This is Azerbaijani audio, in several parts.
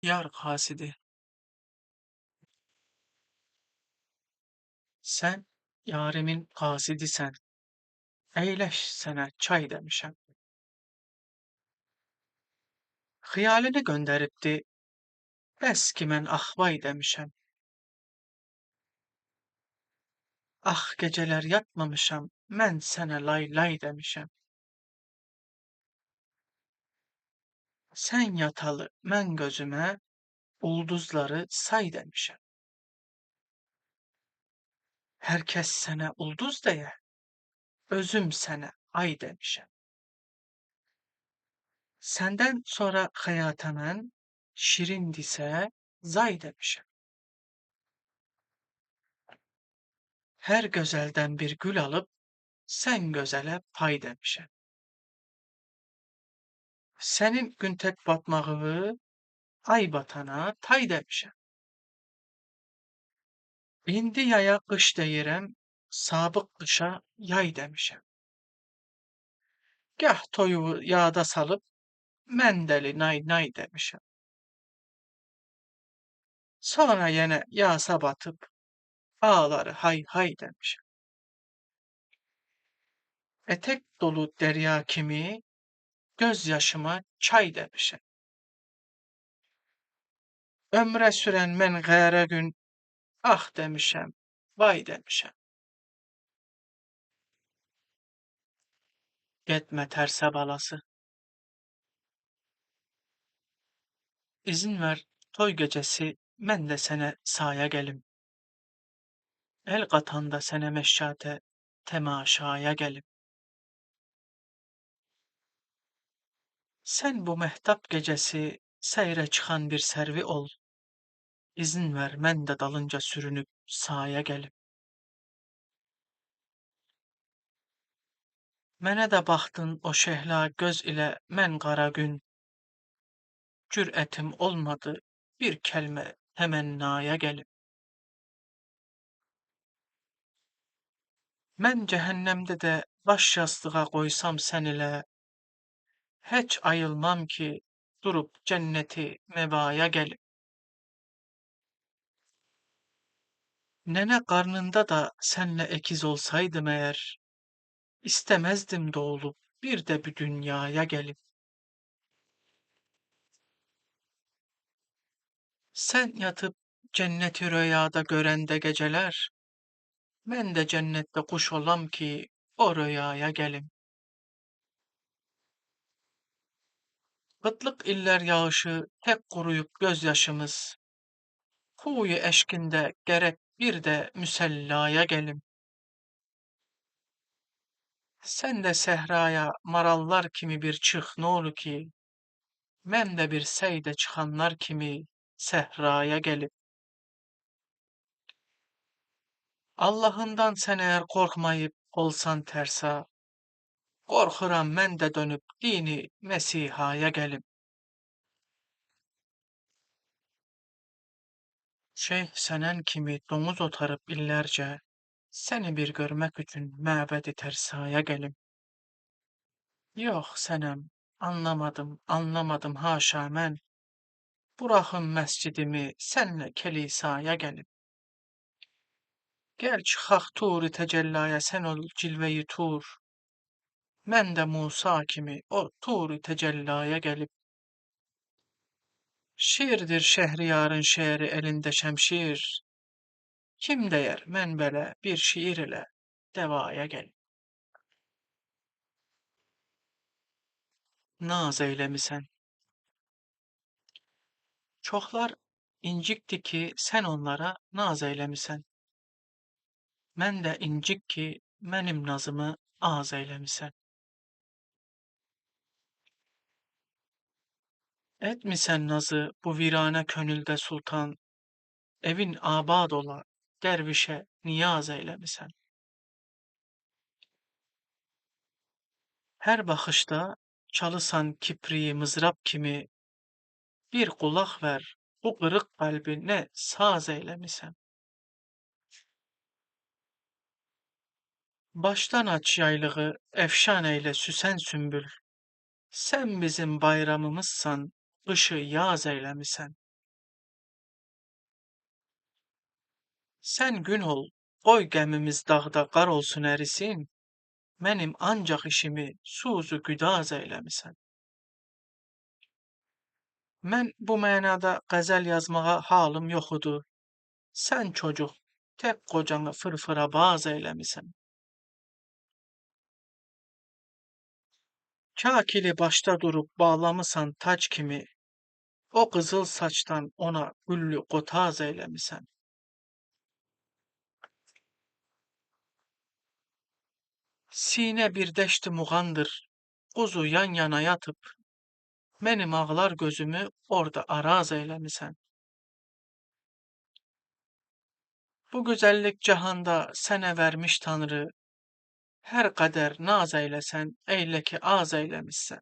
Yar kasidi, sen yarimin kasidisen, eyleş sene çay demişem. Hıyalini gönderipti, eskimen ahvay demişem. Ah geceler yatmamışam, men sene lay lay demişem. Sen yatalı men gözüme, ulduzları say demişem. Herkes sene ulduz deye, özüm sene ay demişem. Senden sonra hayatamen, şirin dise zay demişem. Her gözelden bir gül alıp, sen gözele pay demişem. Senin gün tek batmağı, ay batana tay demişem. İndi yaya kış deyirem, sabık kışa yay demişem. Gah toyuğu yağda salıp, mendeli nay nay demişem. Sonra yine yağsa batıp, ağları hay hay demişem. Etek dolu derya kimi, gözyaşıma çay demişem. Ömre süren men gâre gün, ah demişem, vay demişem. Gitme terse balası. İzin ver toy gecesi men de sene saya gelim. El katanda sene meşşate temaşaya gelim. Sen bu mehtap gecesi seyre çıkan bir servi ol. İzin ver men de dalınca sürünüp sahaya gelim. Mene de baktın o şehla göz ile men kara gün. Cüretim olmadı bir kelime temennaya gelim. Men cehennemde de baş yastığa koysam sen ile, hiç ayılmam ki durup cenneti mevaya gelip. Nene karnında da senle ekiz olsaydım eğer, istemezdim doğulup bir de bir dünyaya gelip. Sen yatıp cenneti rüyada görende geceler, ben de cennette kuş olam ki o rüyaya gelim. Kıtlık iller yağışı tek kuruyup gözyaşımız, huyu eşkinde gerek bir de müsellaya gelim. Sen de sehraya marallar kimi bir çık ne olur ki, men de bir seyde çıkanlar kimi sehraya gelip. Allah'ından sen eğer korkmayıp olsan tersa, korkuram men de dönüp dini Mesiha'ya gelip. Şeyh senen kimi domuz otarıp illerce, seni bir görmek için mebedi tersaya gelim. Yok senem, anlamadım haşa men, bırakın mescidimi senle kelisaya gelip. Gel çıkak turi tecellaya sen ol cilveyi tur, men de Musa kimi o turi tecellaya gelip. Şiirdir şehriyarın şeiri elinde şemşir, kim değer men bele bir şiir ile devaya gelip. Naz eylemisen. Çoklar incikti ki sen onlara naz eylemisen. Men de incik ki benim nazımı az eylemisen. Etmisen nazı bu virane könülde sultan, evin abad ola dervişe niyaz eylemisen. Her bakışta çalısan kipriği mızrap kimi, bir kulak ver bu kırık kalbi ne saz eylemisen. Başdan aç yaylığı, efşan eyle süsen sümbül. Sen bizim bayramımızsan, kışı yaz eylemisen. Sen gün ol, koy gemimiz dağda qar olsun erisin. Mənim ancaq işimi suzu güdaz eylemisen. Mən bu mənada qəzəl yazmağa halım yoxudur. Sən çocuq, tək qocanı fırfıra baz eyləmisən. Kakili başda durub bağlamısan tac kimi, o qızıl saçdan ona güllü qotaz eyləmisən. Sinə bir dəşti muğandır, quzu yan yana yatıp, mənim ağlar gözümü orada araz eyləmisən. Bu güzellik cahanda sənə vermiş Tanrı, hər qədər naz eyləsən, eylə ki az eyləmişsən.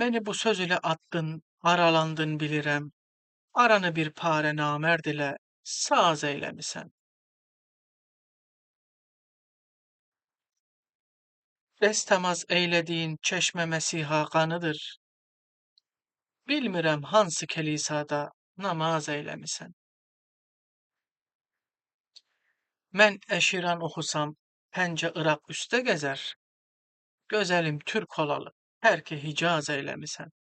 Məni bu söz ilə attın, aralandın bilirəm, aranı bir parə namərd ilə saz eyləmisən. Dəstəmaz eylədiyin çeşmə Məsiha qanıdır. Bilmirəm hansı kəlisada namaz eyləmisən. Mən əşiran oxusam, pəncə Iraq üstə gəzər. Gözəlim türk olalı, tərki Hicaz eyləmisən.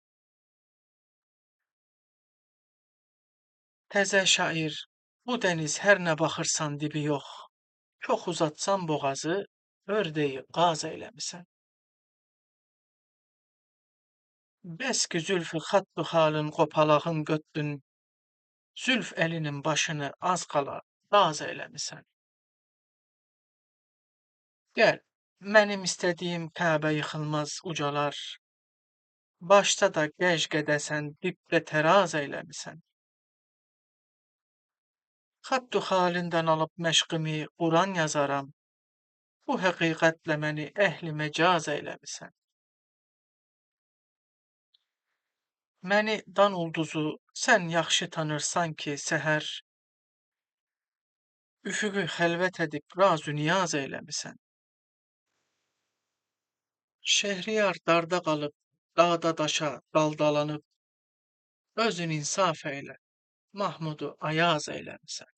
Təzə şair, bu dəniz hər nə baxırsan dibi yox. Çox uzatsan boğazı, ördeyi qaz eyləmisən. Bəs ki zülfü xattu halın qopalağın götdün, zülf elinin başını az qala daz eyləmisən. Gəl, mənim istədiyim Kəbə yıxılmaz ucalar, başda da gəj qədəsən, dibdə təraz eyləmisən. Xattu halindən alıb məşqimi Quran yazaram, bu həqiqətlə məni əhli məcaz eyləmisən. Məni dan ulduzu sən yaxşı tanırsan ki, səhər üfüqü xəlvət edib razü niyaz eyləmisən. Şehriyar darda qalıb, dağda daşa daldalanıb, özün insaf eylə, Mahmudu ayaz eyləmisən.